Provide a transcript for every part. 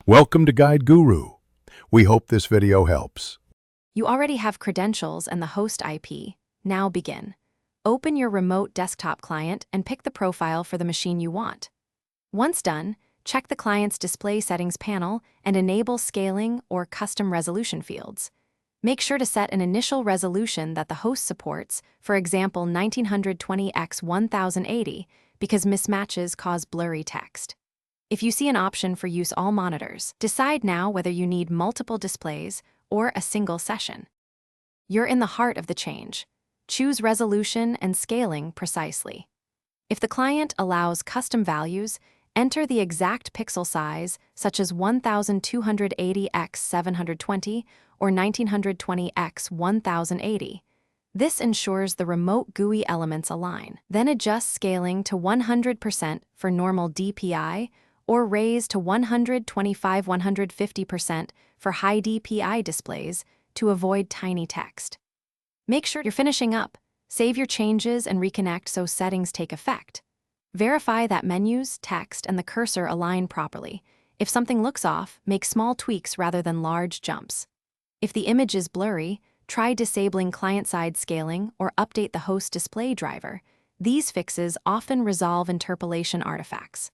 Welcome to Guide Guru. We hope this video helps. You already have credentials and the host IP. Now begin. Open your remote desktop client and pick the profile for the machine you want. Once done, check the client's display settings panel and enable scaling or custom resolution fields. Make sure to set an initial resolution that the host supports, for example 1920 x 1080, because mismatches cause blurry text. If you see an option for use all monitors, decide now whether you need multiple displays or a single session. You're in the heart of the change. Choose resolution and scaling precisely. If the client allows custom values, enter the exact pixel size, such as 1280 x 720 or 1920 x 1080. This ensures the remote GUI elements align. Then adjust scaling to 100% for normal DPI or raise to 125-150% for high DPI displays to avoid tiny text. Make sure you're finishing up. Save your changes and reconnect so settings take effect. Verify that menus, text, and the cursor align properly. If something looks off, make small tweaks rather than large jumps. If the image is blurry, try disabling client-side scaling or update the host display driver. These fixes often resolve interpolation artifacts.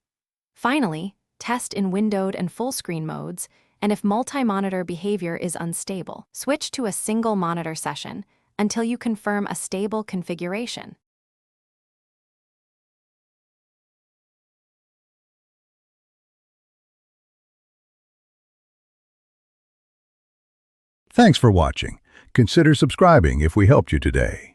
Finally, test in windowed and full screen modes, and if multi-monitor behavior is unstable, switch to a single monitor session until you confirm a stable configuration. Thanks for watching. Consider subscribing if we helped you today.